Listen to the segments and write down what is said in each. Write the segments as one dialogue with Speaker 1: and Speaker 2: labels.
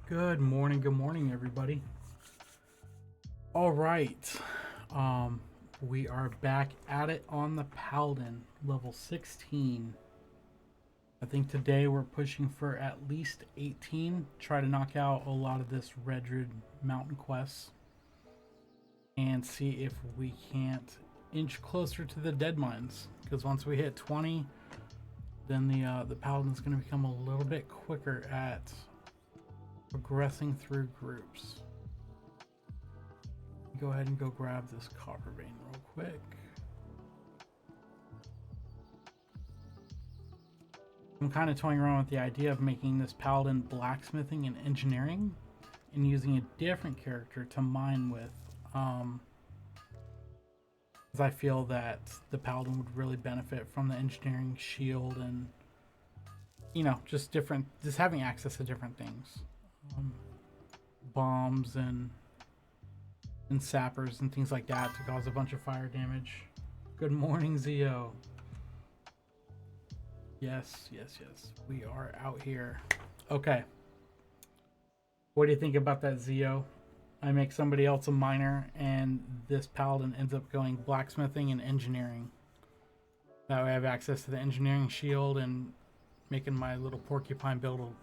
Speaker 1: Good morning, everybody. All right, we are back at it on the Paladin, level 16. I think today we're pushing for at least 18. Try to knock out a lot of this Redrid Mountain quests and see if we can't inch closer to the dead mines. Because once we hit 20, then the Paladin's going to become a little bit quicker at progressing through groups. Go ahead and go grab this copper vein real quick. I'm kind of toying around with the idea of making this Paladin blacksmithing and engineering and using a different character to mine with, because I feel that the Paladin would really benefit from the engineering shield and, you know, just having access to different things. Bombs and sappers and things like that to cause a bunch of fire damage. Good morning, Zio. Yes. We are out here. Okay. What do you think about that, Zio? I make somebody else a miner, and this Paladin ends up going blacksmithing and engineering. That way I have access to the engineering shield and making my little porcupine build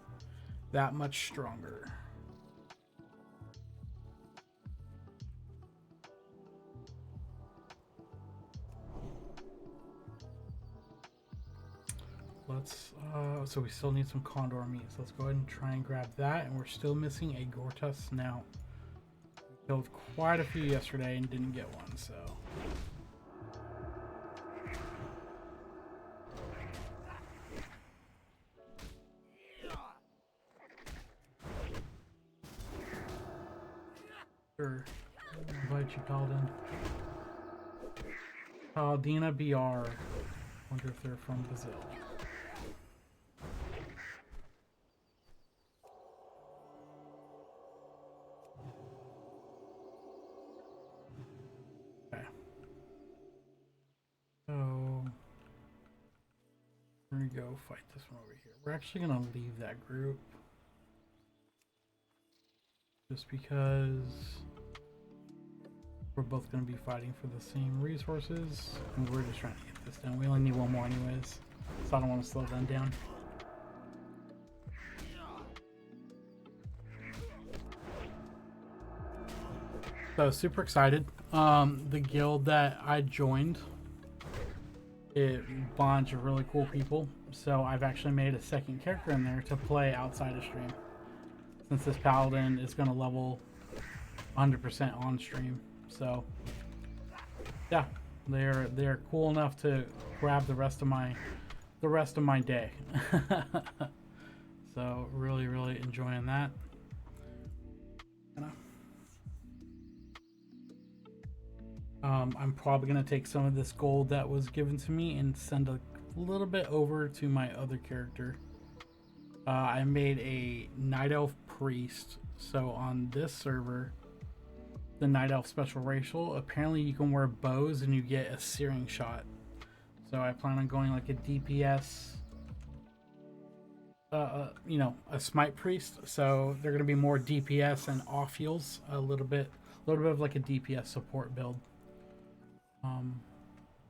Speaker 1: that much stronger. So we still need some condor meat. So let's go ahead and try and grab that. And we're still missing a Gorta snout. We killed quite a few yesterday and didn't get one, so. Sure. I'll invite you, Paladin. Paladina BR. Wonder if they're from Brazil. Okay. So we're gonna go fight this one over here. We're actually gonna leave that group just because we're both going to be fighting for the same resources, and we're just trying to get this done. We only need one more anyways, so I don't want to slow them down. So super excited. The guild that I joined, it bunch of really cool people. So I've actually made a second character in there to play outside of stream, since this Paladin is going to level 100% on stream. So yeah, they're cool enough to grab the rest of my day. So really enjoying that. I'm probably gonna take some of this gold that was given to me and send a little bit over to my other character. I made a night elf priest, so on this server, the night elf special racial, apparently you can wear bows and you get a searing shot. So I plan on going like a DPS, you know, a smite priest. So they're gonna be more DPS and off heals, a little bit of like a DPS support build.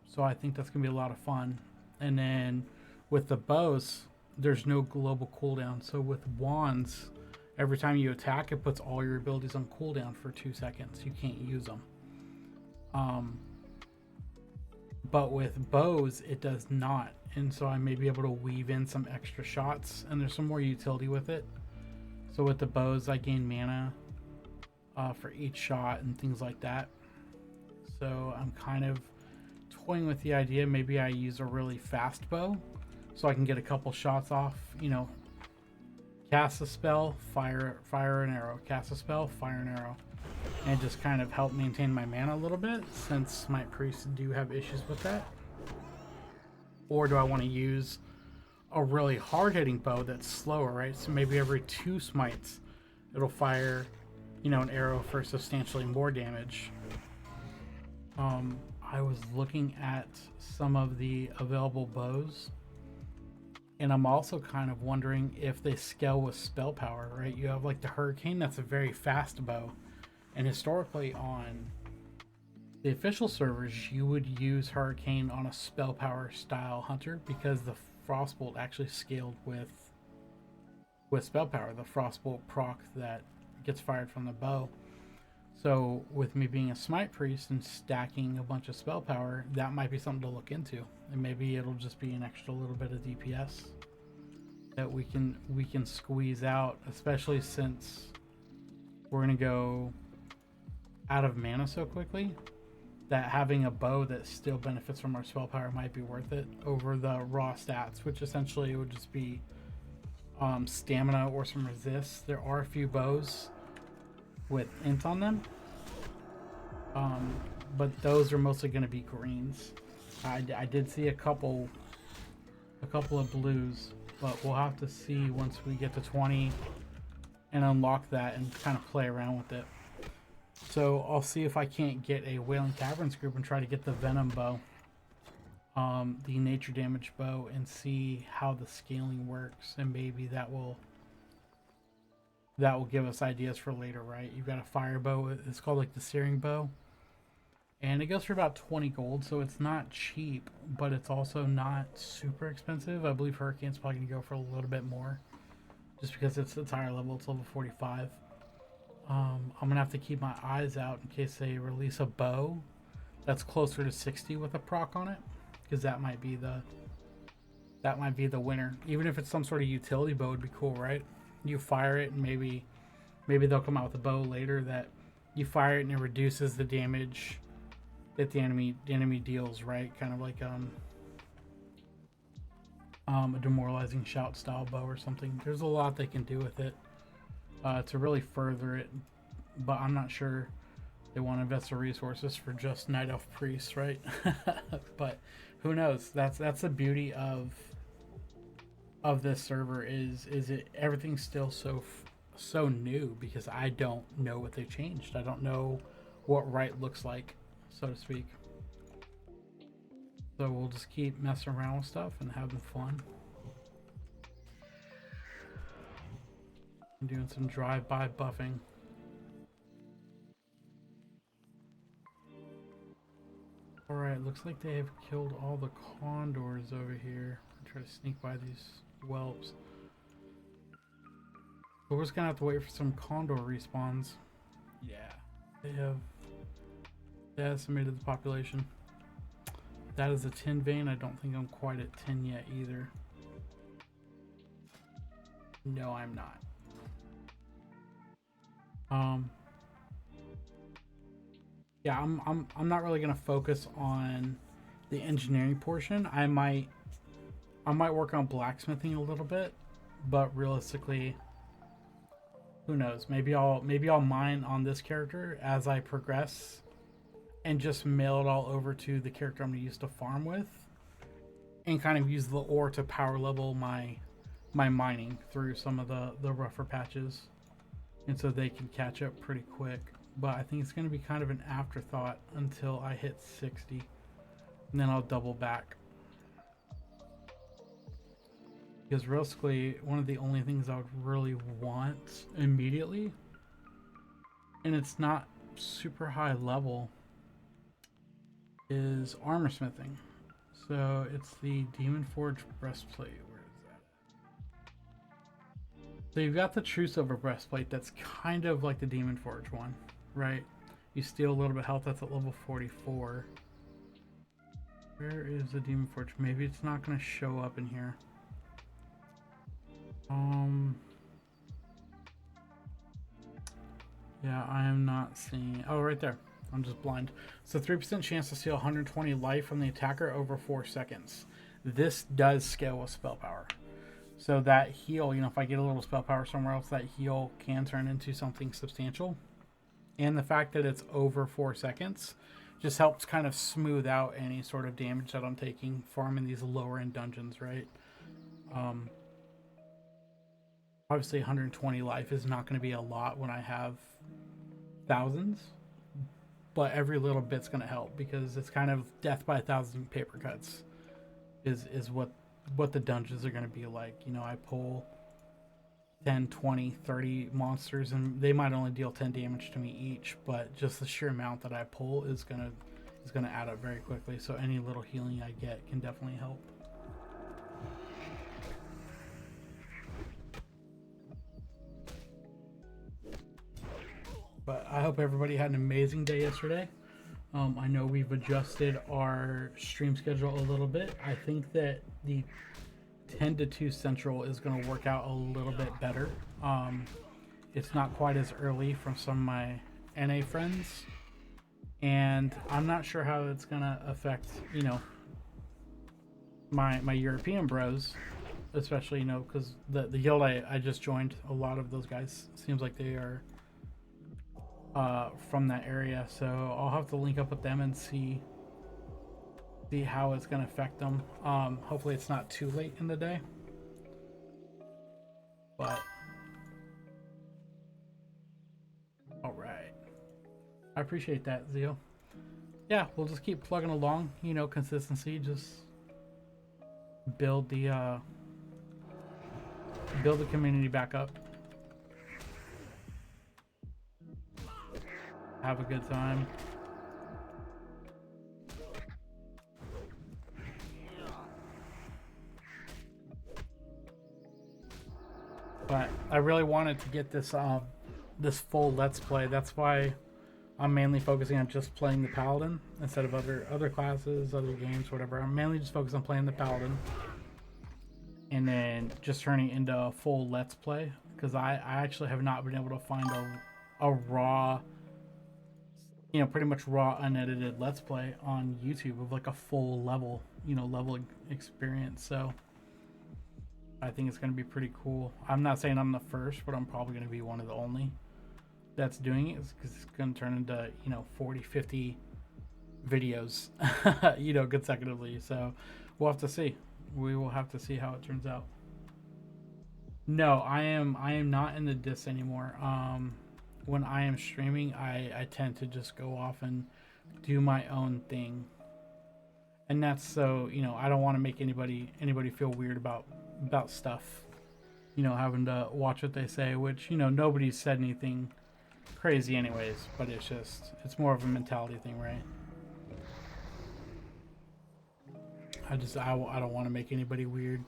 Speaker 1: So I think that's gonna be a lot of fun. And then with the bows, there's no global cooldown. So with wands, every time you attack, it puts all your abilities on cooldown for 2 seconds. You can't use them. But with bows, it does not. And so I may be able to weave in some extra shots, and there's some more utility with it. So with the bows, I gain mana for each shot and things like that. So I'm kind of toying with the idea. Maybe I use a really fast bow so I can get a couple shots off, you know, cast a spell, fire an arrow, cast a spell, fire an arrow, and just kind of help maintain my mana a little bit, since smite priests do have issues with that. Or do I want to use a really hard-hitting bow that's slower, right? So maybe every 2 smites it'll fire, you know, an arrow for substantially more damage. I was looking at some of the available bows, And I'm also kind of wondering if they scale with spell power, right? You have like the Hurricane, that's a very fast bow. And historically on the official servers, you would use Hurricane on a spell power style hunter because the Frostbolt actually scaled with spell power, the Frostbolt proc that gets fired from the bow. So with me being a smite priest and stacking a bunch of spell power, that might be something to look into. And maybe it'll just be an extra little bit of DPS that we can squeeze out, especially since we're gonna go out of mana so quickly that having a bow that still benefits from our spell power might be worth it over the raw stats, which essentially would just be stamina or some resist. There are a few bows with int on them, but those are mostly going to be greens. I did see a couple of blues, but we'll have to see once we get to 20 and unlock that and kind of play around with it. So I'll see if I can't get a Wailing Caverns group and try to get the Venom bow, the nature damage bow, and see how the scaling works, and maybe that will give us ideas for later, right? You've got a fire bow, it's called like the Searing bow, and it goes for about 20 gold, so it's not cheap, but it's also not super expensive. I believe Hurricane's probably gonna go for a little bit more, just because it's higher level, it's level 45. I'm gonna have to keep my eyes out in case they release a bow that's closer to 60 with a proc on it, because that might be the winner. Even if it's some sort of utility bow, would be cool, right? You fire it, and maybe they'll come out with a bow later that you fire it and it reduces the damage that the enemy deals, right? Kind of like a demoralizing shout style bow or something. There's a lot they can do with it to really further it, but I'm not sure they want to invest the resources for just Night Elf priests, right? But who knows? That's the beauty of this server is it everything's still so new, because I don't know what they changed. I don't know what right looks like, so to speak. So we'll just keep messing around with stuff and having fun. I'm doing some drive-by buffing. Alright, looks like they have killed all the condors over here. I'll try to sneak by these whelps. But we're just gonna have to wait for some condor respawns. Yeah, they estimated the population. That is a 10 vein. I don't think I'm quite at 10 yet either. No, I'm not. Yeah, I'm not really gonna focus on the engineering portion. I might work on blacksmithing a little bit, but realistically, who knows? Maybe I'll mine on this character as I progress, and just mail it all over to the character I'm gonna use to farm with, and kind of use the ore to power level my mining through some of the rougher patches, and so they can catch up pretty quick. But I think it's going to be kind of an afterthought until I hit 60, and then I'll double back. Because realistically, one of the only things I would really want immediately, and it's not super high level, is armor smithing. So it's the Demon Forge breastplate. Where is that? So you've got the True Silver breastplate that's kind of like the Demon Forge one, right? You steal a little bit of health. That's at level 44. Where is the Demon Forge? Maybe it's not going to show up in here. Yeah, I am not seeing. Oh, right there. I'm just blind. So 3% chance to steal 120 life from the attacker over 4 seconds. This does scale with spell power. So that heal, you know, if I get a little spell power somewhere else, that heal can turn into something substantial. And the fact that it's over 4 seconds just helps kind of smooth out any sort of damage that I'm taking farming these lower end dungeons, right? Obviously 120 life is not going to be a lot when I have thousands, but every little bit's going to help, because it's kind of death by 1,000 paper cuts is what what the dungeons are going to be like. You know, I pull 10, 20, 30 monsters, and they might only deal 10 damage to me each, but just the sheer amount that I pull is gonna add up very quickly. So any little healing I get can definitely help. But I hope everybody had an amazing day yesterday. I know we've adjusted our stream schedule a little bit. I think that the 10 to 2 Central is going to work out a little bit better. It's not quite as early from some of my NA friends, and I'm not sure how it's going to affect, you know, my European bros, especially, you know, because the guild I just joined, a lot of those guys seems like they are from that area, so I'll have to link up with them and see how it's going to affect them. Hopefully it's not too late in the day, but all right, I appreciate that, Zio. Yeah, we'll just keep plugging along, you know, consistency, just build the community back up, have a good time. But I really wanted to get this this full Let's Play. That's why I'm mainly focusing on just playing the Paladin instead of other classes, other games, whatever. I'm mainly just focused on playing the Paladin, and then just turning into a full Let's Play, because I actually have not been able to find a raw, you know, pretty much raw unedited Let's Play on YouTube of like a full level, you know, level experience. So I think it's going to be pretty cool. I'm not saying I'm the first, but I'm probably going to be one of the only that's doing it, because it's going to turn into, you know, 40, 50 videos, you know, consecutively. So we'll have to see. We will have to see how it turns out. No, I am not in the disc anymore. When I am streaming, I tend to just go off and do my own thing. And that's so, you know, I don't want to make anybody feel weird about stuff, you know, having to watch what they say, which, you know, nobody's said anything crazy anyways, but it's more of a mentality thing, right? I don't want to make anybody weird.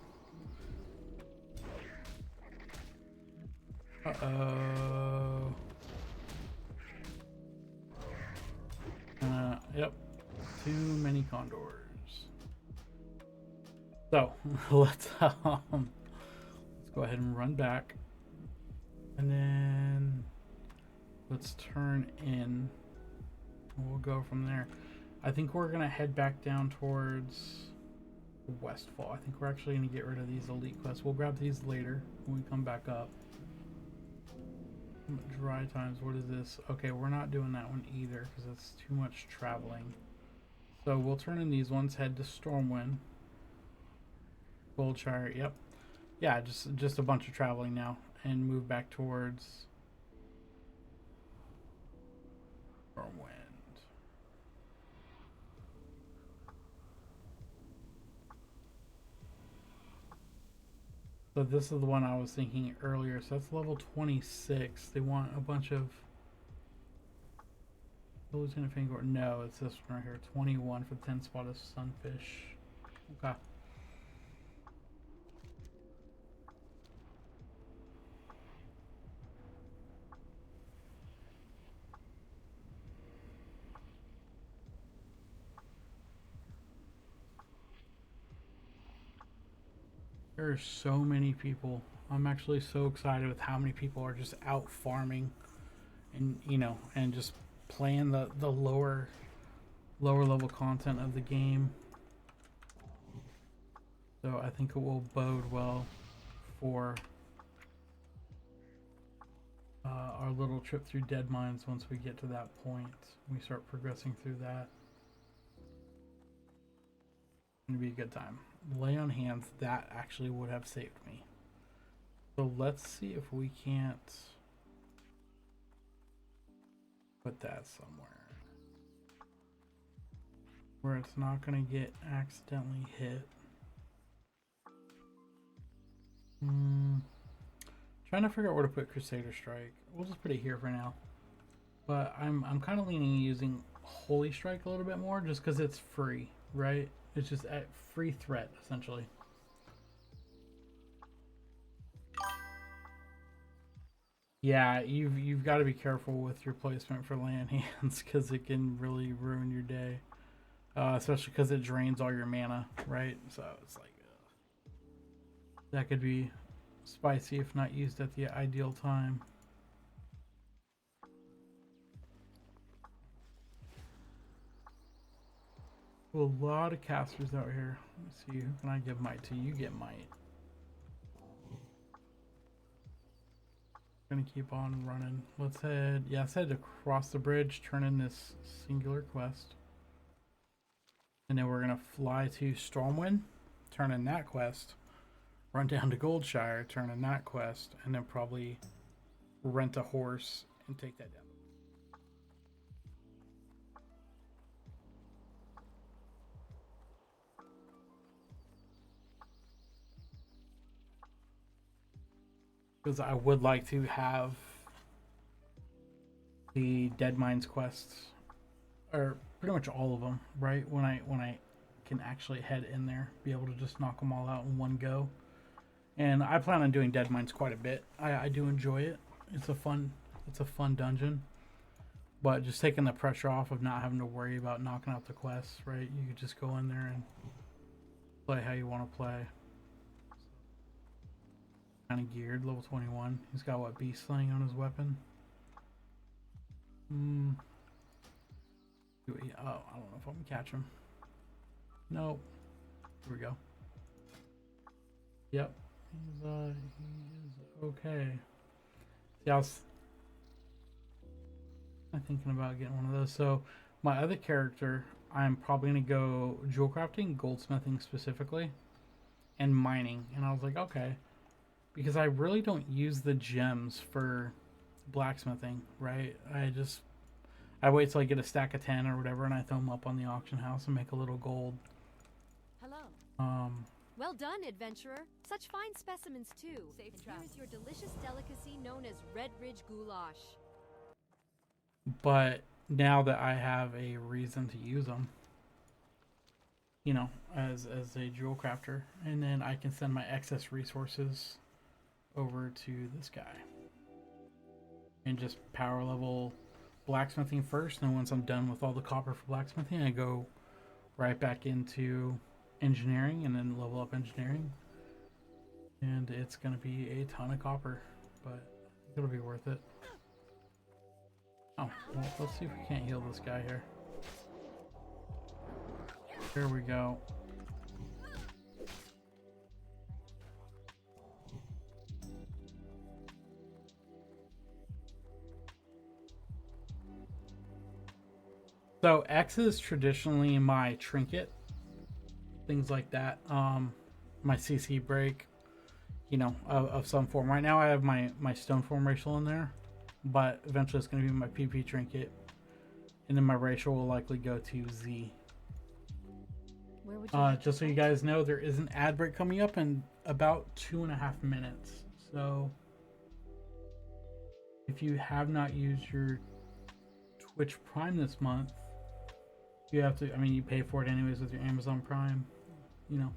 Speaker 1: Yep, too many condors. So let's go ahead and run back, and then let's turn in. We'll go from there. I think we're gonna head back down towards Westfall. I think we're actually gonna get rid of these elite quests. We'll grab these later when we come back up. Dry times, what is this? Okay, we're not doing that one either because it's too much traveling. So we'll turn in these ones, head to Stormwind. Goldshire, yep. Yeah, just a bunch of traveling now, and move back towards Stormwind. So this is the one I was thinking earlier. So that's level 26. They want a bunch of Lieutenant Fangor. No, it's this one right here. 21 for the 10 spot of Sunfish. Okay. There are so many people. I'm actually so excited with how many people are just out farming, and you know, and just playing the lower level content of the game. So I think it will bode well for our little trip through Dead Mines once we get to that point. We start progressing through that. It's gonna be a good time. Lay on Hands, that actually would have saved me. So let's see if we can't put that somewhere where it's not going to get accidentally hit. Trying to figure out where to put Crusader Strike. We'll just put it here for now. But I'm kind of leaning using Holy Strike a little bit more just because it's free, right? It's just a free threat, essentially. Yeah, you've got to be careful with your placement for land hands because it can really ruin your day. Especially because it drains all your mana, right? So it's like that could be spicy if not used at the ideal time. A lot of casters out here. Let's see, who can I give might to? You get might. Gonna keep on running. Let's head, yeah, let's head across the bridge, turn in this singular quest. And then we're gonna fly to Stormwind, turn in that quest, run down to Goldshire, turn in that quest, and then probably rent a horse and take that down. Because I would like to have the Dead Mines quests, or pretty much all of them, right? When I can actually head in there, be able to just knock them all out in one go. And I plan on doing Dead Mines quite a bit. I do enjoy it. It's a fun dungeon. But just taking the pressure off of not having to worry about knocking out the quests, right? You could just go in there and play how you want to play. Kind of geared, level 21. He's got what, beast slaying on his weapon? Oh, I don't know if I'm gonna catch him. Nope. Here we go. Yep. He is okay. See, I'm thinking about getting one of those. So my other character, I'm probably gonna go jewel crafting, goldsmithing specifically, and mining. And I was like, okay. Because I really don't use the gems for blacksmithing, right? I wait till I get a stack of 10 or whatever, and I throw them up on the auction house and make a little gold.
Speaker 2: Hello. Well done, adventurer. Such fine specimens too. Safe Here is your delicious delicacy known as Red Ridge Goulash.
Speaker 1: But now that I have a reason to use them, you know, as a jewel crafter, and then I can send my excess resources over to this guy and just power level blacksmithing first, and then once I'm done with all the copper for blacksmithing, I go right back into engineering and then level up engineering, and it's gonna be a ton of copper, but it'll be worth it. Oh, well, let's see if we can't heal this guy here. Here we go. So X is traditionally my trinket, things like that. My CC break, you know, of some form. Right now I have my stone form racial in there, but eventually it's going to be my PP trinket, and then my racial will likely go to Z.
Speaker 2: Where would you
Speaker 1: just so you guys know, there is an ad break coming up in about 2.5 minutes. So if you have not used your Twitch Prime this month, you have to, I mean, you pay for it anyways with your Amazon Prime, you know,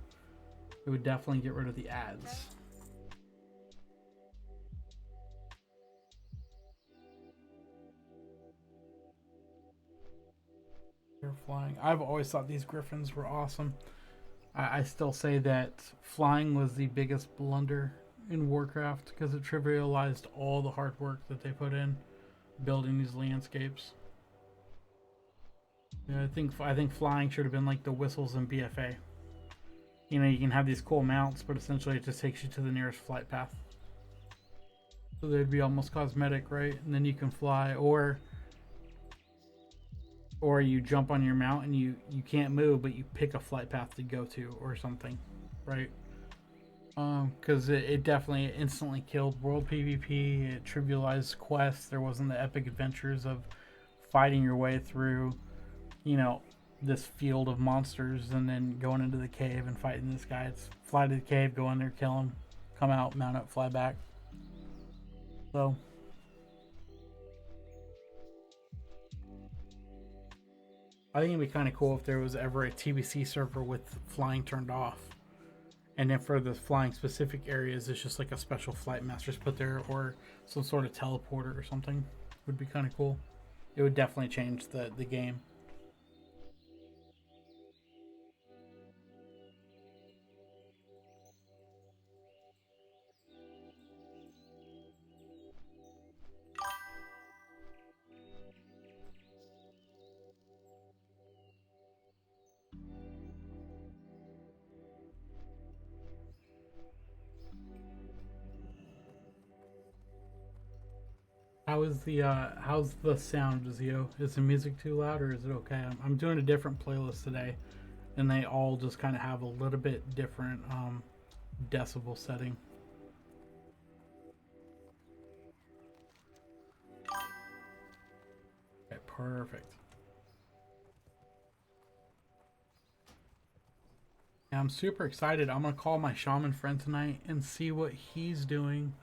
Speaker 1: it would definitely get rid of the ads. They're flying. I've always thought these griffins were awesome. I still say that flying was the biggest blunder in Warcraft because it trivialized all the hard work that they put in building these landscapes. Yeah, I think flying should have been like the whistles in BFA. You know, you can have these cool mounts, but essentially it just takes you to the nearest flight path. So they'd be almost cosmetic, right? And then you can fly, or you jump on your mount and you can't move, but you pick a flight path to go to or something, right? Because it definitely instantly killed world PvP. It trivialized quests. There wasn't the epic adventures of fighting your way through, you know, this field of monsters and then going into the cave and fighting this guy. It's fly to the cave, go in there, kill him, come out, mount up, fly back. So I think it'd be kind of cool if there was ever a TBC server with flying turned off. And then for the flying specific areas, it's just like a special flight master's put there, or some sort of teleporter or something. Would be kind of cool. It would definitely change the game. How's the sound, Zio? Is the music too loud or is it okay? I'm doing a different playlist today, and they all just kind of have a little bit different decibel setting. Okay, perfect. Yeah, I'm super excited. I'm gonna call my shaman friend tonight and see what he's doing.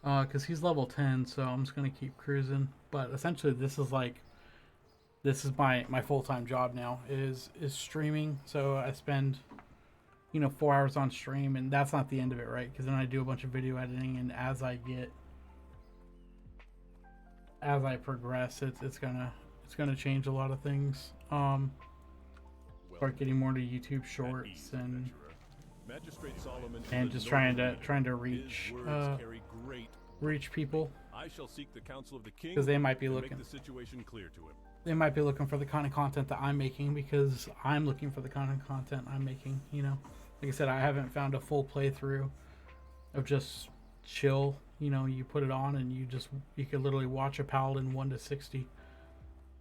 Speaker 1: Because he's level 10, so I'm just gonna keep cruising. But essentially, this is my full-time job now is streaming. So I spend 4 hours on stream, and that's not the end of it, right? Because then I do a bunch of video editing, and as I progress, it's gonna change a lot of things. Start getting more to YouTube shorts and just trying to reach people, because they might be looking for the kind of content that I'm making, because I'm looking for the kind of content I'm making. Like I said, I haven't found a full playthrough of just chill. You put it on and you could literally watch a Paladin 1 to 60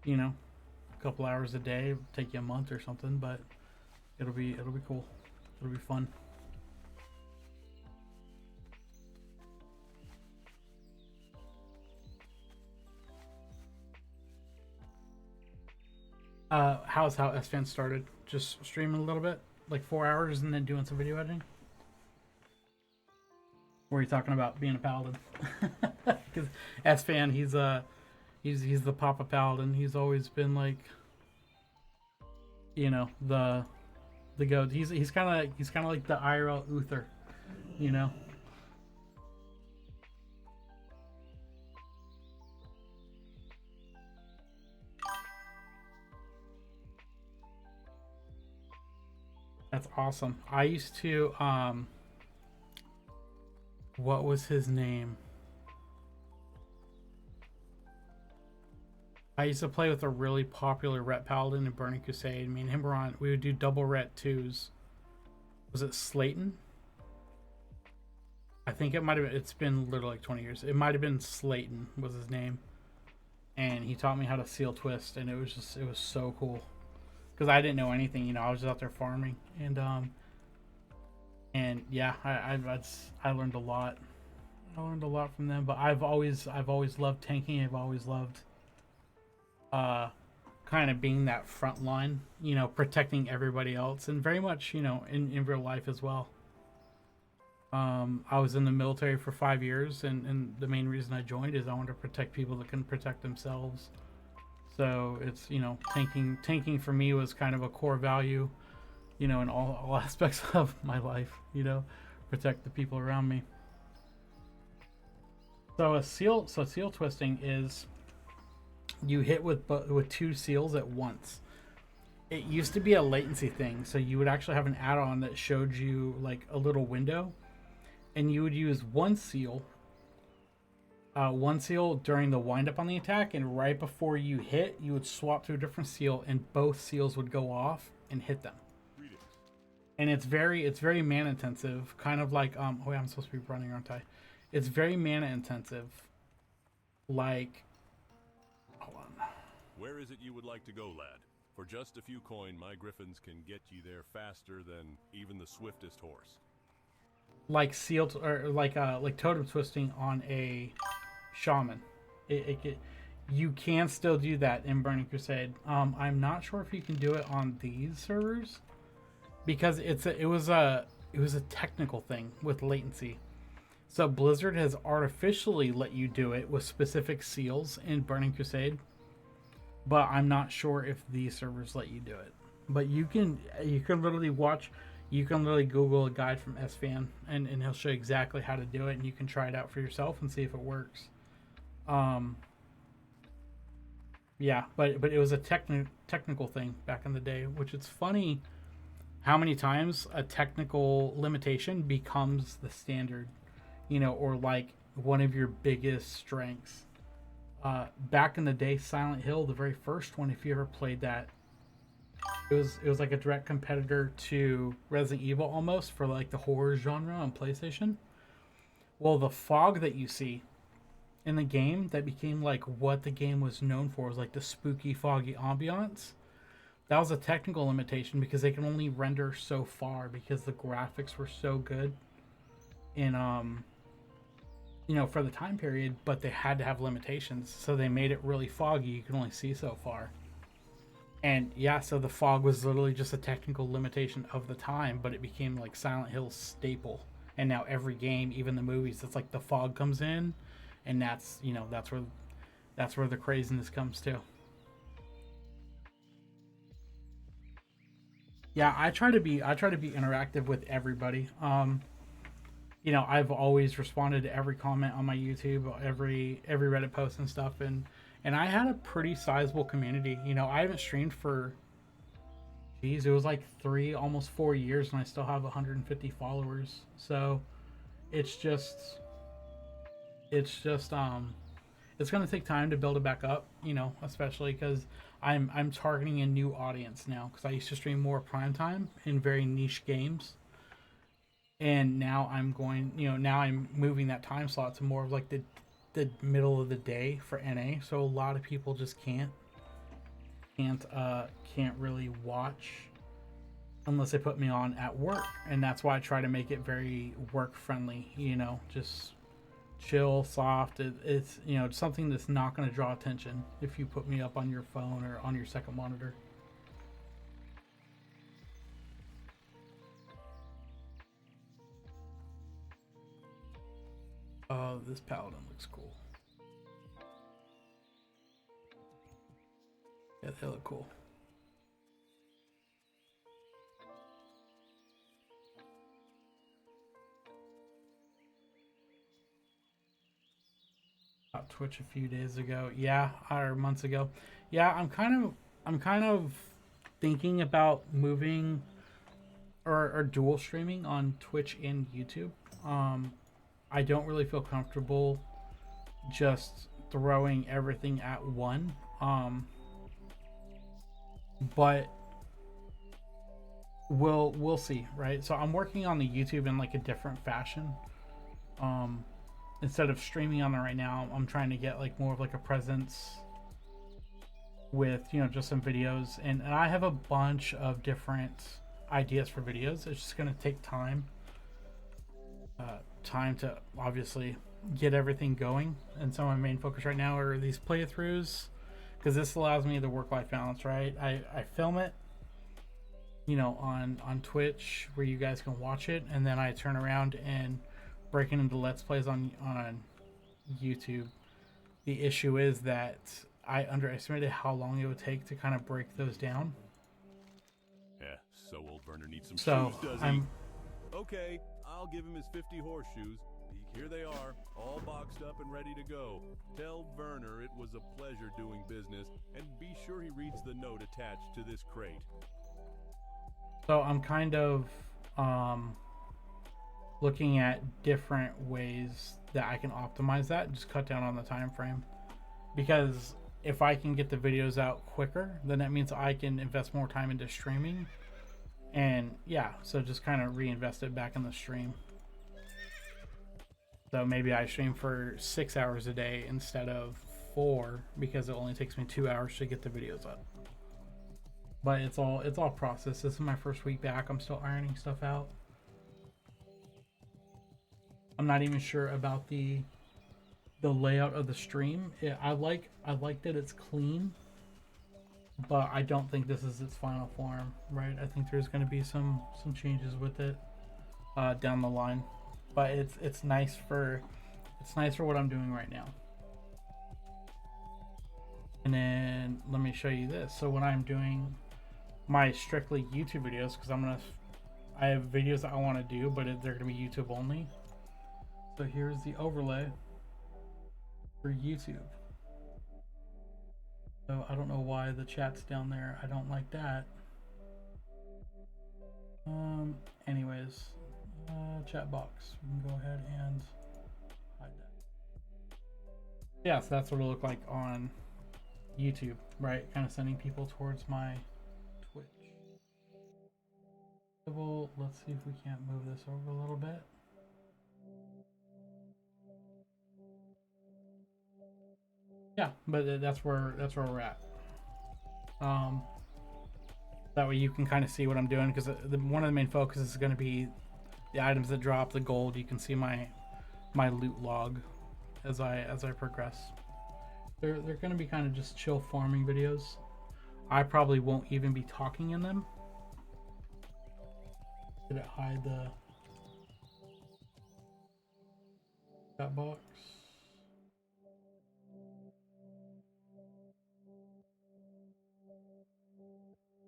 Speaker 1: a couple hours a day. It'll take you a month or something, but it'll be cool. It'll be fun. How SFan started? Just streaming a little bit, like 4 hours, and then doing some video editing. Or are you talking about being a Paladin? Because SFan, he's the Papa Paladin. He's always been like, the goat. He's kind of like the IRL Uther, That's awesome. I used to what was his name? I used to play with a really popular Ret Paladin in Burning Crusade. Me and him were on. We would do double Ret 2s. Was it Slayton? I think it might have been. It's been literally like 20 years. It might have been Slayton was his name, and he taught me how to seal twist, and it was so cool, because I didn't know anything. I was just out there farming, and yeah, I learned a lot. I learned a lot from them. But I've always loved tanking. I've always loved kind of being that front line, protecting everybody else, and very much, in real life as well. I was in the military for 5 years, and the main reason I joined is I wanted to protect people that can protect themselves. So it's, tanking for me was kind of a core value, in all aspects of my life, protect the people around me. So seal twisting is you hit with 2 seals at once. It used to be a latency thing, so you would actually have an add-on that showed you like a little window, and you would use one seal during the wind-up on the attack, and right before you hit, you would swap to a different seal, and both seals would go off and hit them. And it's very mana intensive, kind of like oh wait, I'm supposed to be running, aren't I? It's very mana intensive, like, hold on.
Speaker 3: Where is it you would like to go, lad? For just a few coin, my griffins can get you there faster than even the swiftest horse.
Speaker 1: Like like totem twisting on a shaman. You can still do that in Burning Crusade. I'm not sure if you can do it on these servers, because it was a technical thing with latency. So Blizzard has artificially let you do it with specific seals in Burning Crusade, but I'm not sure if these servers let you do it. But you can literally watch, you can literally Google a guide from SFan, and he'll show you exactly how to do it, and you can try it out for yourself and see if it works. Yeah, but it was a technical thing back in the day, which it's funny how many times a technical limitation becomes the standard, or like one of your biggest strengths. Back in the day, Silent Hill, the very first one, if you ever played that, it was like a direct competitor to Resident Evil almost, for like the horror genre on PlayStation. Well, the fog that you see in the game that became like what the game was known for, was like the spooky, foggy ambiance. That was a technical limitation because they can only render so far because the graphics were so good in for the time period, but they had to have limitations, so they made it really foggy. You can only see so far. And yeah, so the fog was literally just a technical limitation of the time, but it became like Silent Hill's staple. And now every game, even the movies, it's like the fog comes in, and that's where the craziness comes to. Yeah, I try to be interactive with everybody. I've always responded to every comment on my YouTube, every Reddit post and stuff, and I had a pretty sizable community. I haven't streamed for, it was like 3, almost 4 years, and I still have 150 followers. So it's gonna take time to build it back up, especially because I'm targeting a new audience now, because I used to stream more primetime in very niche games, and now I'm moving that time slot to more of like the middle of the day for NA. So a lot of people just can't really watch unless they put me on at work, and that's why I try to make it very work friendly. Just chill, soft. It's something that's not going to draw attention if you put me up on your phone or on your second monitor. Oh, this Paladin looks cool. Yeah, they look cool. About Twitch a few days ago, or months ago. Yeah, I'm kind of thinking about moving or dual streaming on Twitch and YouTube. I don't really feel comfortable just throwing everything at one. But we'll see, right? So I'm working on the YouTube in like a different fashion. Instead of streaming on there right now, I'm trying to get like more of like a presence with just some videos, and I have a bunch of different ideas for videos. It's just gonna take time to obviously get everything going, and so my main focus right now are these playthroughs, because this allows me the work-life balance, right? I film it on Twitch where you guys can watch it, and then I turn around and break it into Let's Plays on YouTube. The issue is that I underestimated how long it would take to kind of break those down.
Speaker 3: Yeah, so old Werner needs some
Speaker 1: So
Speaker 3: shoes, does he? Okay, I'll give him his 50 horseshoes. Here they are, all boxed up and ready to go. Tell Werner it was a pleasure doing business, and be sure he reads the note attached to this crate.
Speaker 1: So I'm kind of looking at different ways that I can optimize that and just cut down on the time frame. Because if I can get the videos out quicker, then that means I can invest more time into streaming. And yeah, so just kind of reinvest it back in the stream. So maybe I stream for 6 hours a day instead of 4, because it only takes me 2 hours to get the videos up. But it's all process. This is my first week back. I'm still ironing stuff out. I'm not even sure about the layout of the stream. I like that it's clean, but I don't think this is its final form, right? I think there's going to be some changes with it down the line. but it's nice for what I'm doing right now. And then let me show you this. So when I'm doing my strictly YouTube videos, because I have videos that I want to do, but they're gonna be YouTube only. So here's the overlay for YouTube. So I don't know why the chat's down there. I don't like that. Anyways, chat box. We can go ahead and hide that. Yeah, so that's what it'll look like on YouTube, right? Kind of sending people towards my Twitch. So let's see if we can't move this over a little bit. Yeah, but that's where we're at. That way you can kind of see what I'm doing, because one of the main focuses is going to be the items that drop, the gold. You can see my loot log as I progress. They're going to be kind of just chill farming videos. I probably won't even be talking in them. Did it hide the chat box?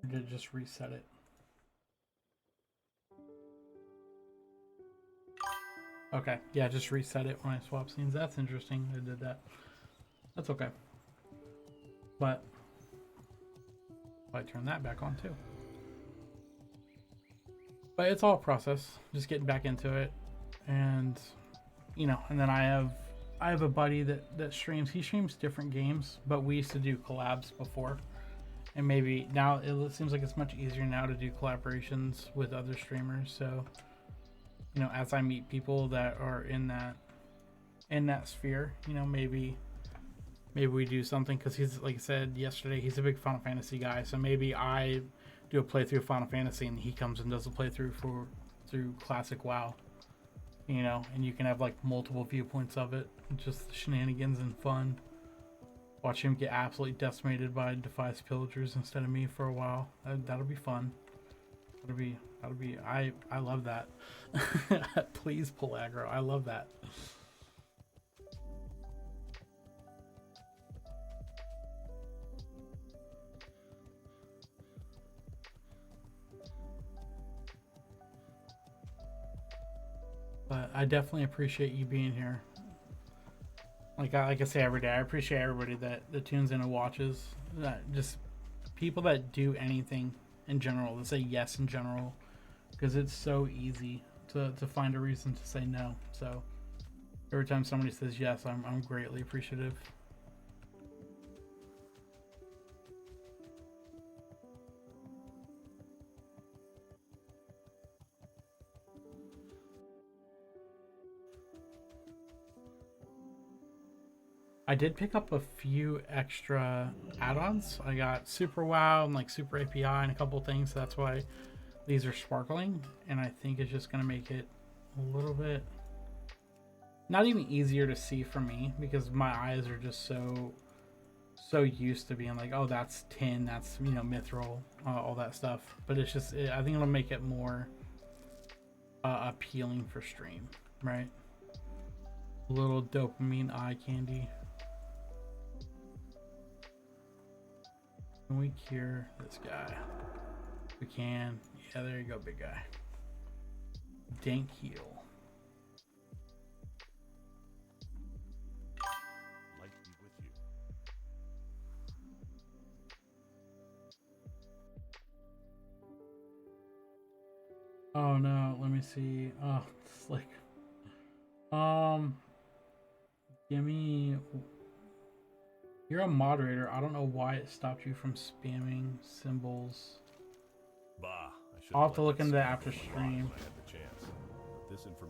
Speaker 1: Or did it just reset it? Okay, yeah, just reset it when I swap scenes. That's interesting. I did that. That's okay. But I turn that back on too. But it's all a process. Just getting back into it, and you know. And then I have a buddy that streams. He streams different games, but we used to do collabs before, and maybe now it seems like it's much easier now to do collaborations with other streamers. So, you know, as I meet people that are in that sphere, you know, maybe we do something, because he's, like I said yesterday, he's a big Final Fantasy guy. So maybe I do a playthrough of Final Fantasy and he comes and does a playthrough through classic WoW, you know, and you can have like multiple viewpoints of it, just shenanigans and fun. Watch him get absolutely decimated by Defias pillagers instead of me for a while. That'll be fun. That'll be I love that. Please pull aggro. I love that. But I definitely appreciate you being here. Like I say every day, I appreciate everybody that tunes in and watches. That just people that do anything in general, that say yes in general, because it's so easy to find a reason to say no. So every time somebody says yes, I'm greatly appreciative. I did pick up a few extra add-ons. I got Super WoW and like Super API and a couple things. So that's why these are sparkling. And I think it's just going to make it a little bit, not even easier to see for me, because my eyes are just so used to being like, oh, that's tin, that's, you know, mithril, all that stuff. But it's just, I think it'll make it more appealing for stream, right? A little dopamine eye candy. Can we cure this guy? We can. Yeah, there you go, big guy. Dank heal.
Speaker 3: Light be with you.
Speaker 1: Oh no, let me see. Oh, it's like, give me. You're a moderator. I don't know why it stopped you from spamming symbols.
Speaker 3: Bah, I should
Speaker 1: I'll have to look into that after stream.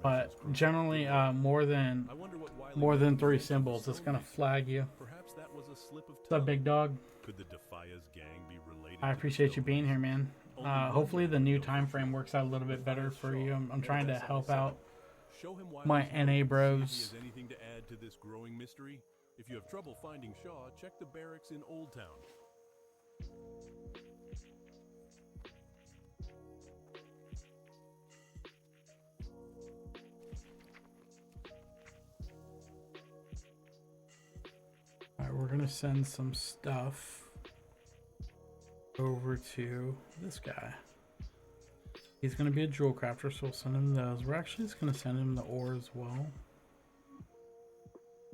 Speaker 1: But generally, more than 3 symbols, it's gonna flag you.
Speaker 3: Perhaps that was a slip of
Speaker 1: What's up, big dog?
Speaker 3: Could the Defias gang be related?
Speaker 1: I appreciate you being here, man. Hopefully the new time frame works out a little bit better for you. I'm trying to help out my NA bros.
Speaker 3: Anything to add to this growing mystery? If you have trouble finding Shaw, check the barracks in Old Town.
Speaker 1: we're gonna send some stuff over to this guy. He's gonna be a jewel crafter, so we'll send him those. We're actually just gonna send him the ore as well,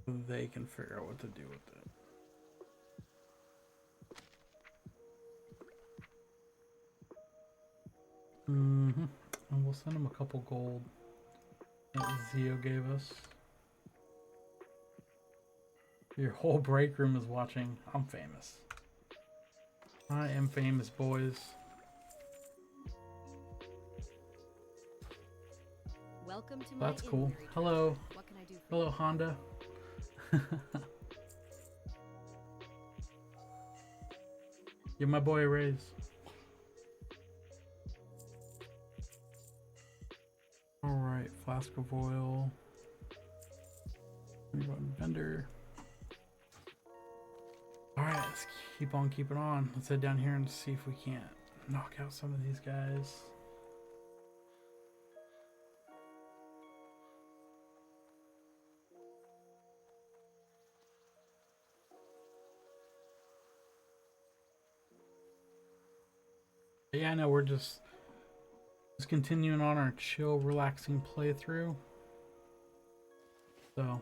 Speaker 1: so they can figure out what to do with it. And we'll send him a couple gold that Zio gave us. Your whole break room is watching. I'm famous. I am famous, boys.
Speaker 2: Welcome to my
Speaker 1: That's cool.
Speaker 2: inventory.
Speaker 1: Hello.
Speaker 2: What can I do for
Speaker 1: Hello, Honda. Give my boy a raise. Alright, flask of oil. Vendor. Alright, let's keep on keeping on. Let's head down here and see if we can't knock out some of these guys. Yeah, I know we're just continuing on our chill, relaxing playthrough. So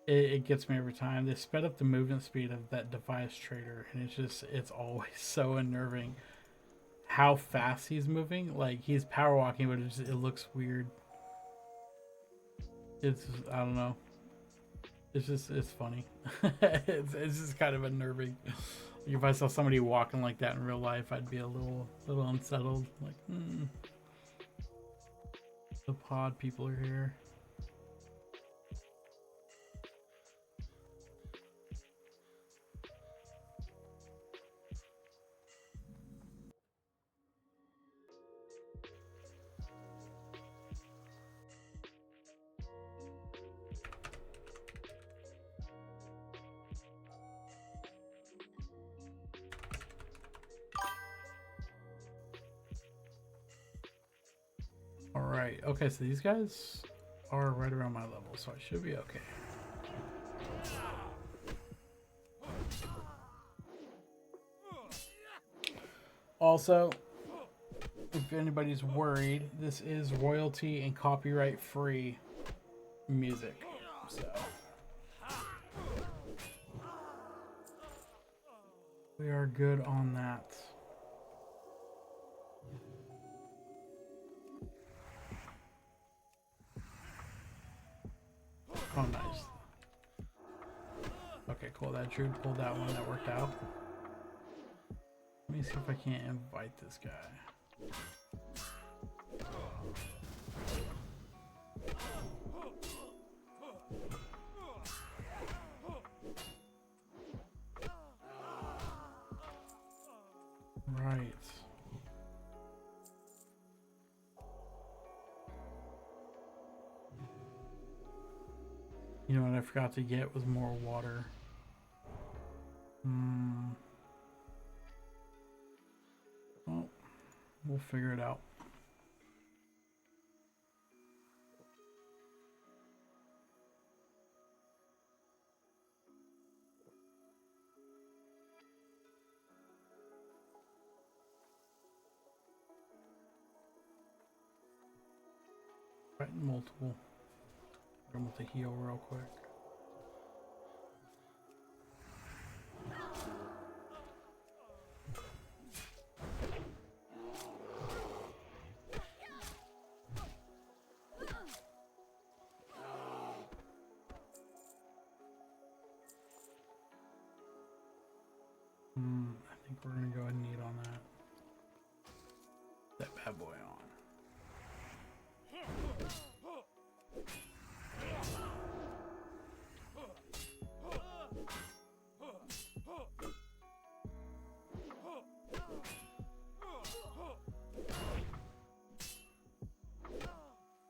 Speaker 1: it gets me every time. They sped up the movement speed of that device trader, and it's always so unnerving how fast he's moving. Like, he's power walking, but it looks weird. I don't know. It's funny. it's just kind of unnerving. If I saw somebody walking like that in real life, I'd be a little unsettled. Like, The pod people are here. Alright, okay, so these guys are right around my level, so I should be okay. Also, if anybody's worried, this is royalty and copyright free music, so we are good on that. Oh, nice. Okay, cool. That Druid pulled that one. That worked out. Let me see if I can't invite this guy. Right. You know what I forgot to get was more water. Well, we'll figure it out. Right, multiple. I'm with the heal real quick. I think we're gonna go ahead and eat on that. That bad boy on.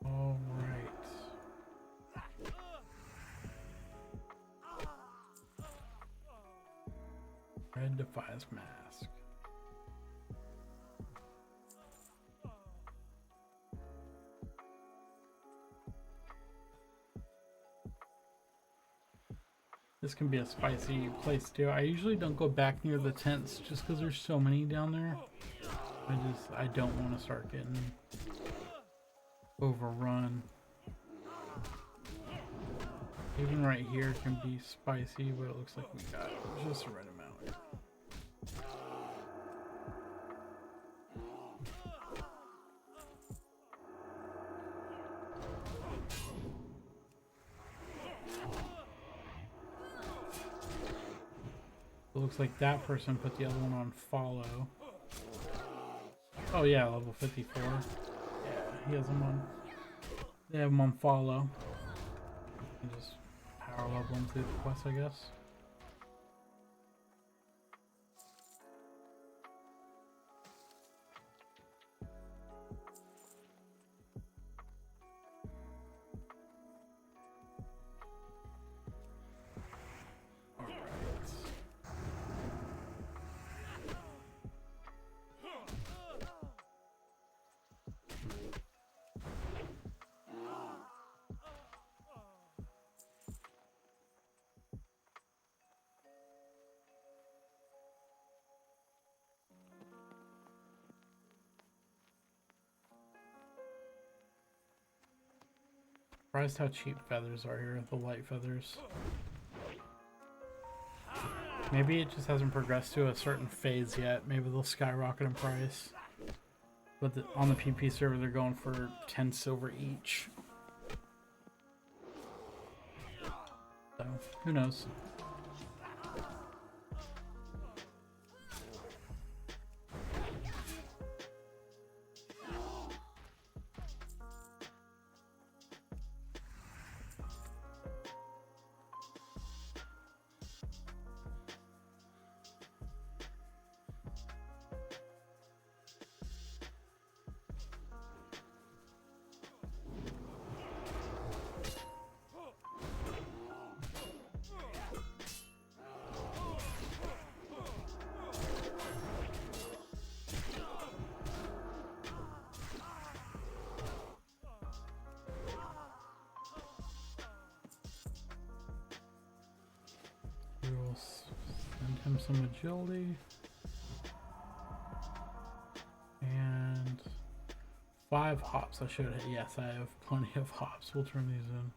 Speaker 1: All right. Red Defies Mask. This can be a spicy place too. I usually don't go back near the tents just because there's so many down there. I don't want to start getting overrun. Even right here can be spicy, but it looks like we got just the right amount. It looks like that person put the other one on follow. Oh yeah, level 54. Yeah, he has him on. They have him on follow. And just power level him through the quest, I guess. Surprised how cheap feathers are here, the light feathers. Maybe it just hasn't progressed to a certain phase yet. Maybe they'll skyrocket in price. But on the PP server, they're going for 10 silver each. So, who knows? We'll send him some agility. And 5 hops. I should have. Yes, I have plenty of hops. We'll turn these in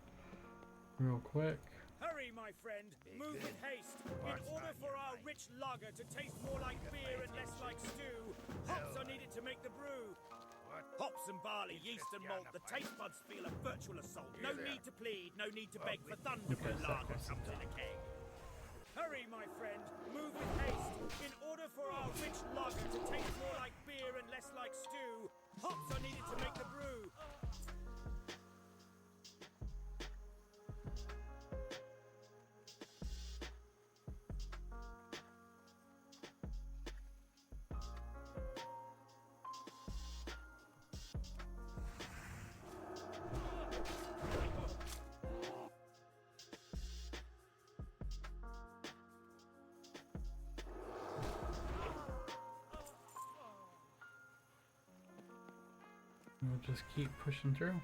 Speaker 1: real quick.
Speaker 4: Hurry, my friend. Move with haste. In order for our rich lager to taste more like beer and less like stew, hops are needed to make the brew. Hops and barley, yeast and malt, the taste buds feel a virtual assault. No need to plead, no need to beg for Thunderbird lager comes in a keg. Hurry, my friend, move with haste. In order for our rich lager to taste more like beer and less like stew, hops are needed to make the brew.
Speaker 1: We'll just keep pushing through.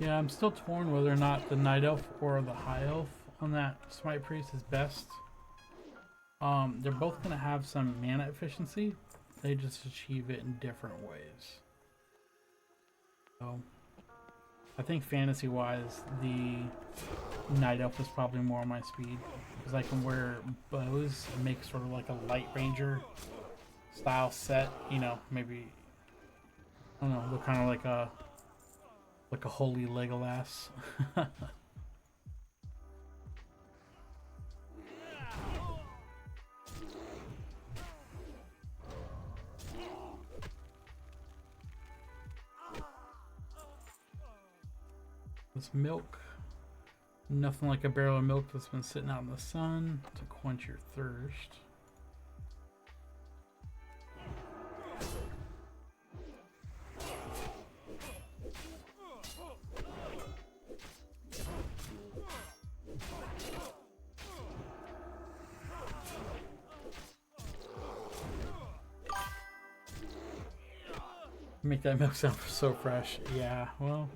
Speaker 1: Yeah, I'm still torn whether or not the Night Elf or the High Elf on that Smite Priest is best. They're both going to have some mana efficiency. They just achieve it in different ways. So, I think fantasy-wise, the Night Elf is probably more on my speed. Because I can wear bows and make sort of like a Light Ranger style set. You know, maybe, I don't know, look kind of like a holy Legolas. Let's milk Nothing like a barrel of milk that's been sitting out in the sun to quench your thirst. Make that milk sound so fresh. Yeah, well,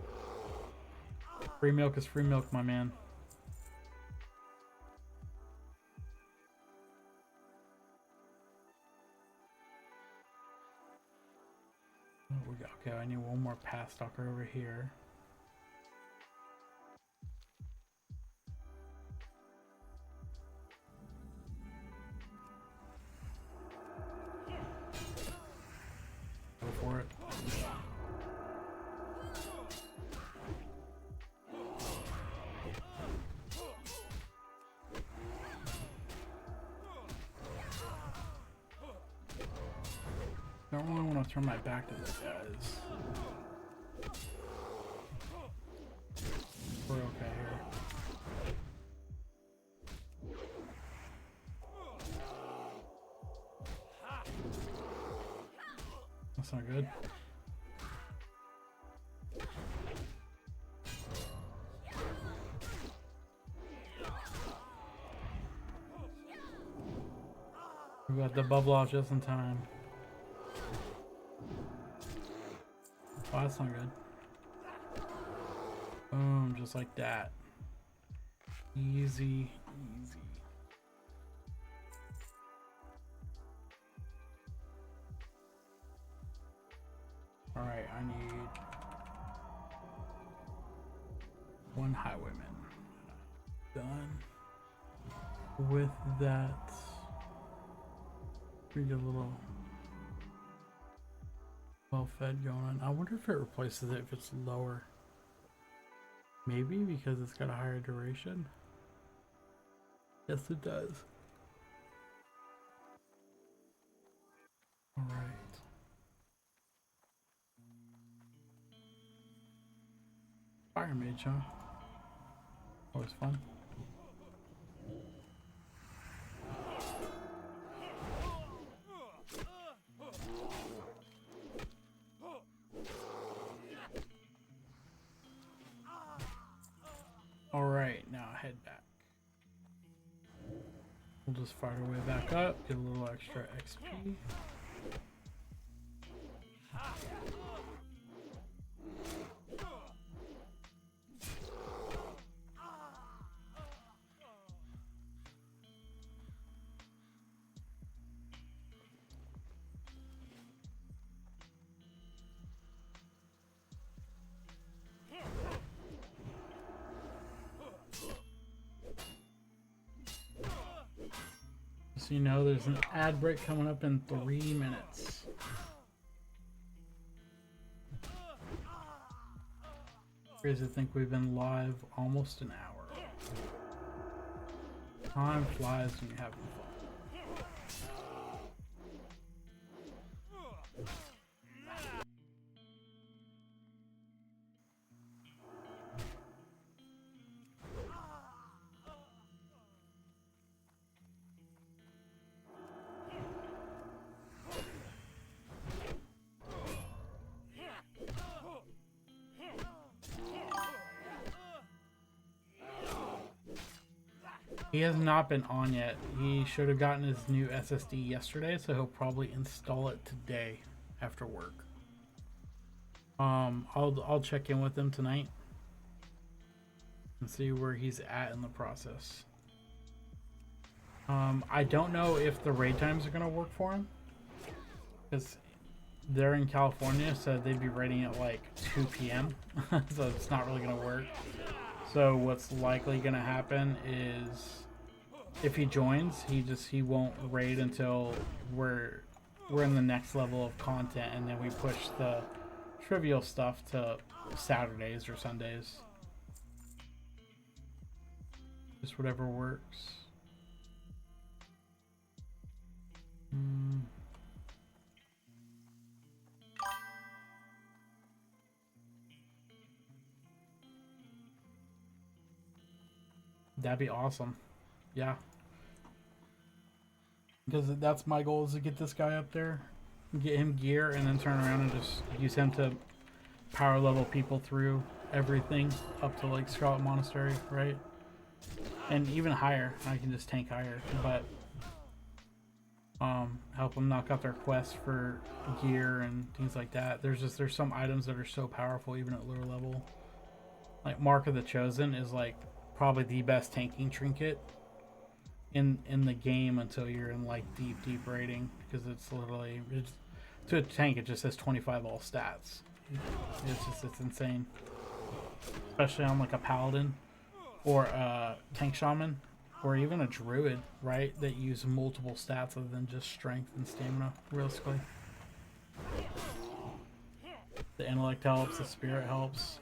Speaker 1: free milk is free milk, my man. Oh, we got, okay, I need one more path stalker over here. Go for it. I don't really want to turn my back to these guys. We're okay here. That's not good. We got the bubble off just in time. Oh, that's not good. Boom, just like that. Easy, easy. Alright, I need one highwayman. Done with that. We get a little well-fed going on. I wonder if it replaces it if it's lower. Maybe because it's got a higher duration. Yes, it does. All right. Fire mage, huh? Always fun. Alright, now head back. We'll just fight our way back up, get a little extra XP. So you know there's an ad break coming up in 3 minutes. Crazy to think we've been live almost an hour. Time flies when you're having fun. He has not been on yet. He should have gotten his new SSD yesterday, so he'll probably install it today after work. I'll check in with him tonight and see where he's at in the process. I don't know if the raid times are gonna work for him because they're in California, so they'd be raiding at like 2 p.m. so it's not really gonna work. So what's likely gonna happen is if he joins, he won't raid until we're in the next level of content, and then we push the trivial stuff to Saturdays or Sundays. Just whatever works. that'd be awesome. Yeah. Because that's my goal, is to get this guy up there, get him gear, and then turn around and just use him to power level people through everything up to like Scarlet Monastery, right? And even higher. I can just tank higher, but help them knock out their quests for gear and things like that. There's some items that are so powerful even at lower level. Like Mark of the Chosen is like probably the best tanking trinket in the game until you're in like deep rating, because it's literally, to a tank it just says 25 all stats. It's insane, especially on like a Paladin or a tank shaman or even a druid, right, that use multiple stats other than just strength and stamina realistically. The intellect helps, the spirit helps.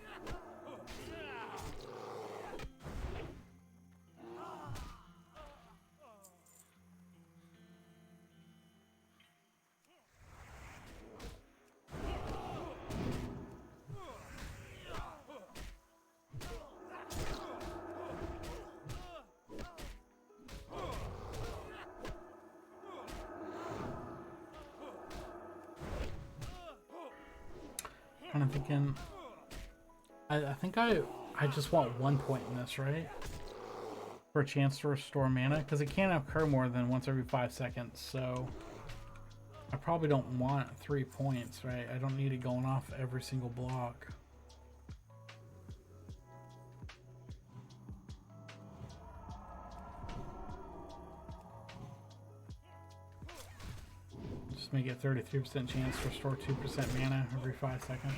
Speaker 1: I'm thinking, I think I just want 1 point in this, right? For a chance to restore mana, because it can't occur more than once every 5 seconds, so I probably don't want 3 points, right? I don't need it going off every single block. Just make it 33% chance to restore 2% mana every 5 seconds.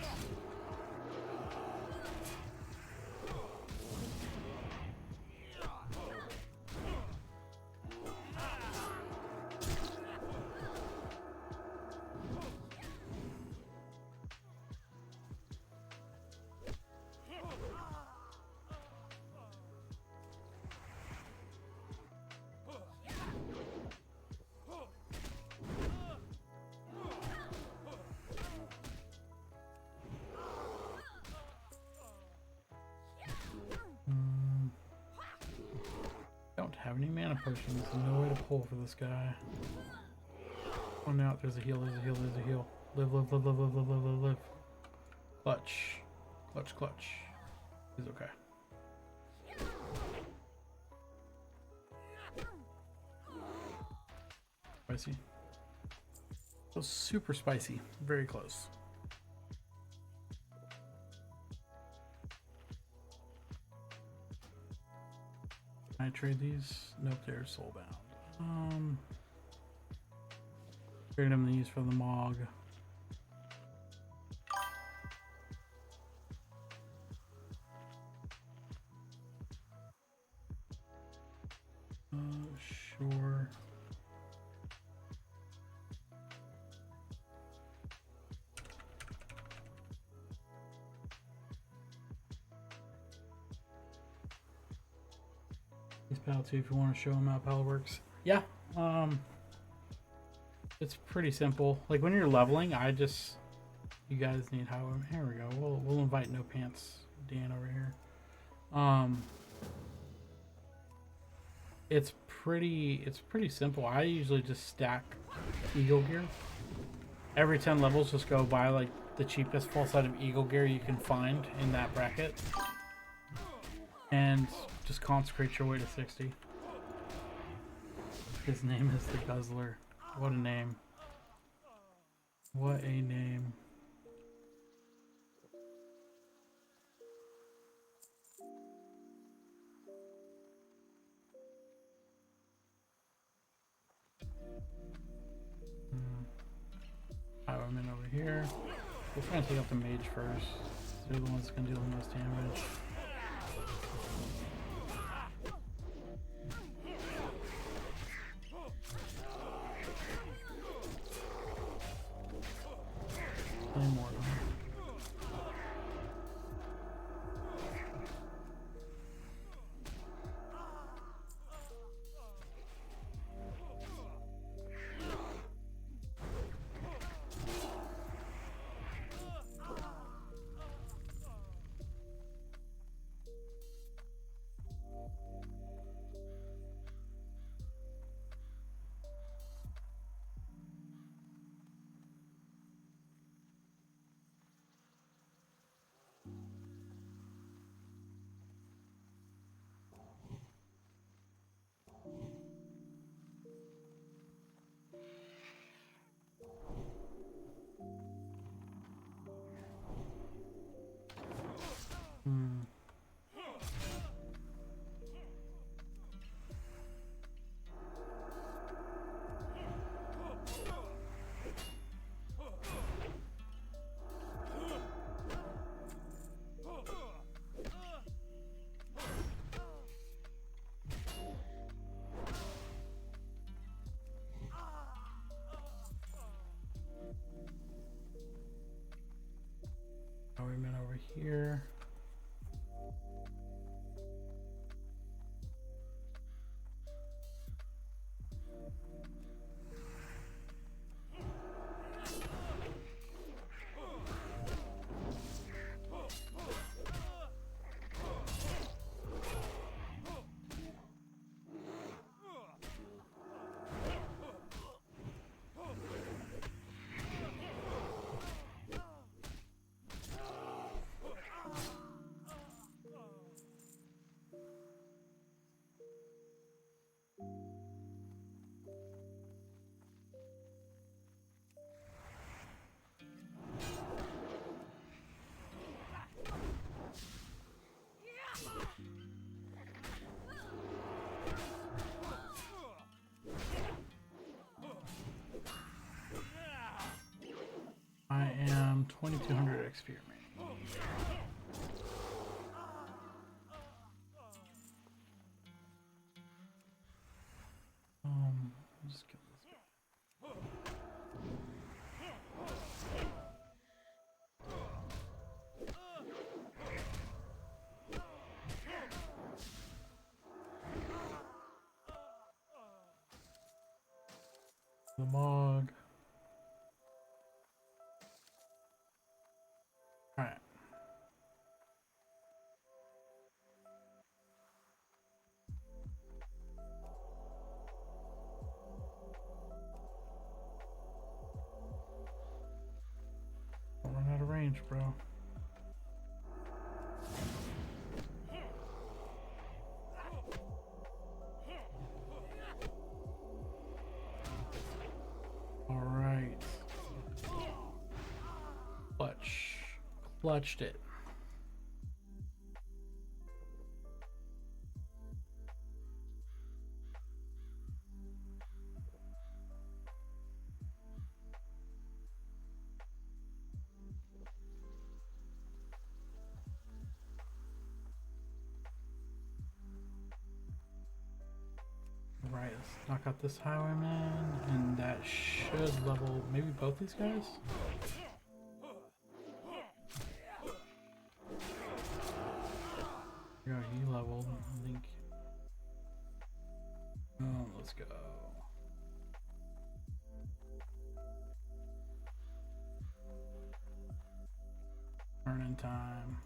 Speaker 1: Don't have any mana potions, no way to pull for this guy. Oh no, there's a heal, there's a heal, there's a heal. Live, live, live, live, live, live, live, live, live. Clutch. Clutch, clutch. He's okay. Spicy. So super spicy. Very close. Can I trade these? Nope, they're soulbound. Trade them these for the Mog. Sure. He's Pal too if you want to show him how Pal works. Yeah, it's pretty simple. Like when you're leveling, you guys need how. Here we go. We'll invite No Pants Dan over here. It's pretty simple. I usually just stack Eagle gear. Every 10 levels, just go buy like the cheapest full set of Eagle gear you can find in that bracket, and just consecrate your way to 60. His name is the Guzzler. What a name. What a name. Have him in over here. We're trying to take out the mage first. They're the ones that can deal the most damage. Play more of them. highwayman over here. I am 2200 XP remaining. Just kill this guy. The Mog. Alright. Don't run out of range, bro. Alright. Clutched it. Right, let's knock out this highwayman, and that should level maybe both these guys. Yeah, he leveled, I think. Oh, let's go. Turn-in time.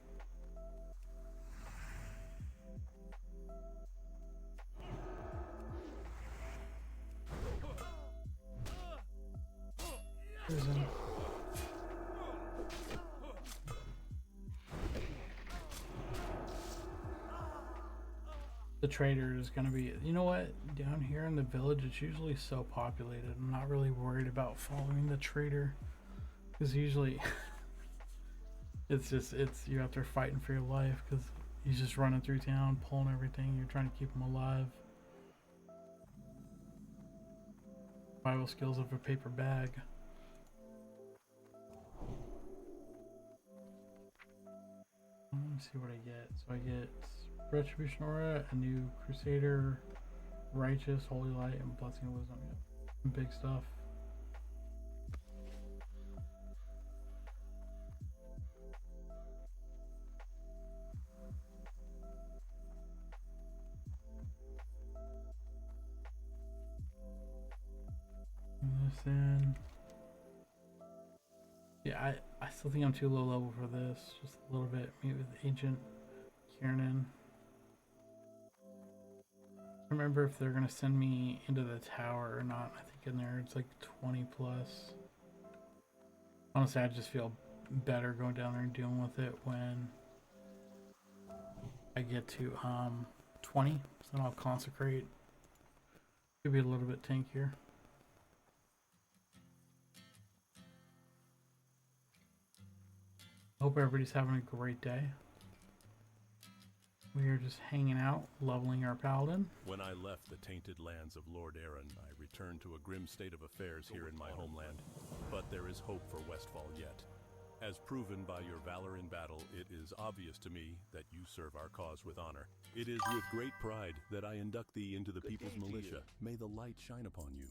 Speaker 1: Prison. The trader is going to be, you know what, down here in the village it's usually so populated. I'm not really worried about following the trader, because usually it's you're out there fighting for your life, because he's just running through town pulling everything. You're trying to keep him alive. Survival skills of a paper bag. Let me see what I get. So I get Retribution Aura, a new Crusader, Righteous, Holy Light, and Blessing of Wisdom. Yep. Some big stuff. This in. Yeah, I still think I'm too low level for this. Just a little bit. Meet with Agent Kiernan. I remember if they're gonna send me into the tower or not. I think in there it's like 20 plus. Honestly, I just feel better going down there and dealing with it when I get to 20. So then I'll consecrate. Could be a little bit tankier. Hope everybody's having a great day. We are just hanging out, leveling our Paladin.
Speaker 3: When I left the tainted lands of Lord Aaron, I returned to a grim state of affairs here in my homeland. But there is hope for Westfall yet. As proven by your valor in battle, it is obvious to me that you serve our cause with honor. It is with great pride that I induct thee into the People's Militia. May the light shine upon you.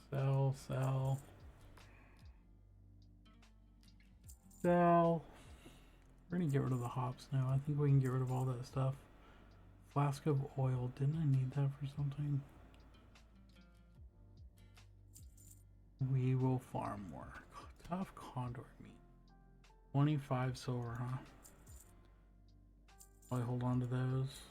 Speaker 1: Sell, sell. Sell. We're gonna get rid of the hops now. I think we can get rid of all that stuff. Flask of oil. Didn't I need that for something? We will farm more. Tough condor meat. 25 silver, huh? I'll hold on to those.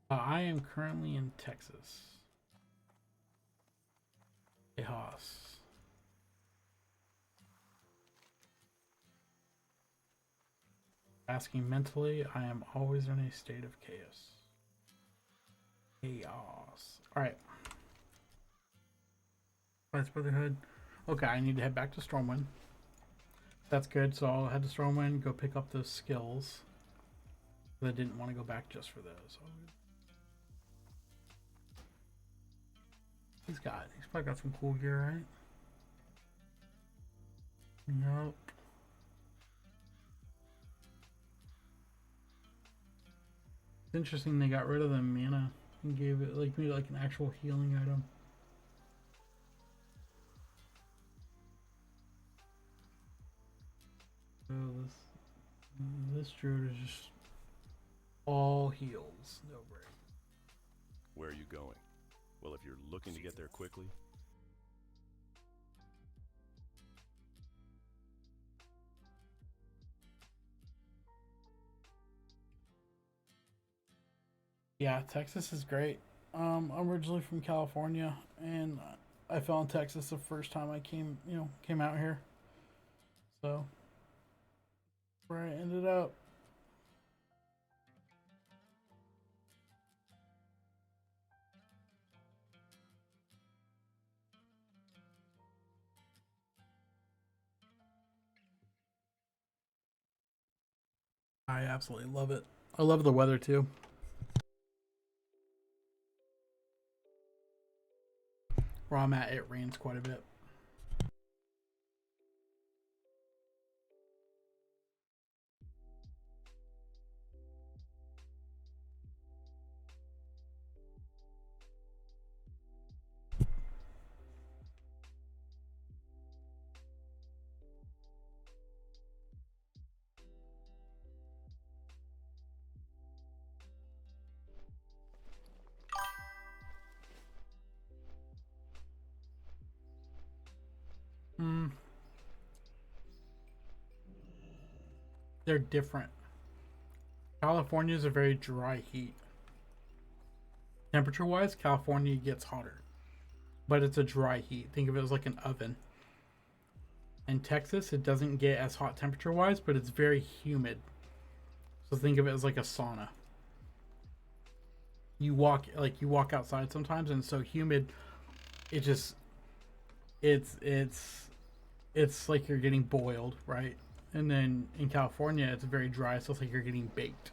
Speaker 1: I am currently in Texas. Tejas. Asking mentally, I am always in a state of chaos. Chaos. Alright. Vice Brotherhood. Okay, I need to head back to Stormwind. That's good, so I'll head to Stormwind, go pick up those skills. I didn't want to go back just for those. He's probably got some cool gear, right? Nope. It's interesting they got rid of the mana and gave it made it like an actual healing item. So this druid is just all heals, no break.
Speaker 3: Where are you going? Well, if you're looking to get there quickly...
Speaker 1: Yeah, Texas is great. I'm originally from California, and I fell in Texas the first time I came out here. So, where I ended up. I absolutely love it. I love the weather too. Where I'm at, it rains quite a bit. They're different. California is a very dry heat. Temperature wise, California gets hotter, but it's a dry heat. Think of it as like an oven. In Texas, it doesn't get as hot temperature wise, but it's very humid. So think of it as like a sauna. You walk outside sometimes and it's so humid, it's like you're getting boiled, right? And then in California, it's very dry, so it's like you're getting baked.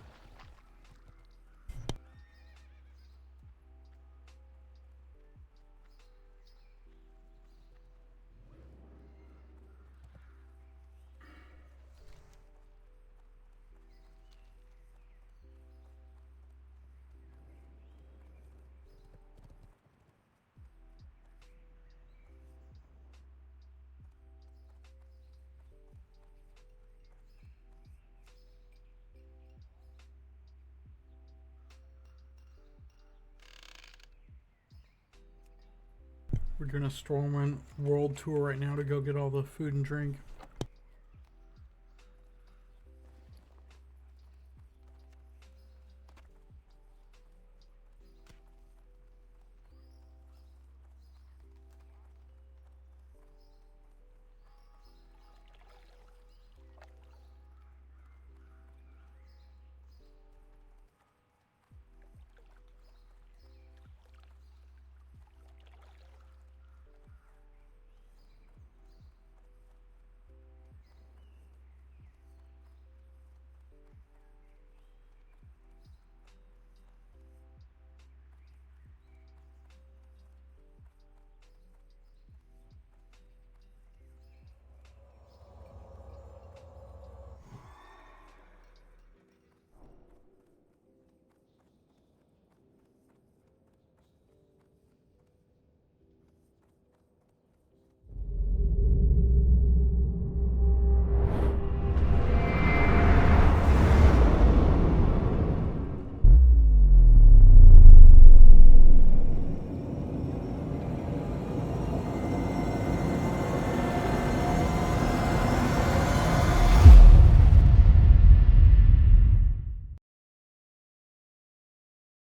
Speaker 1: We're doing a Stormwind world tour right now to go get all the food and drink.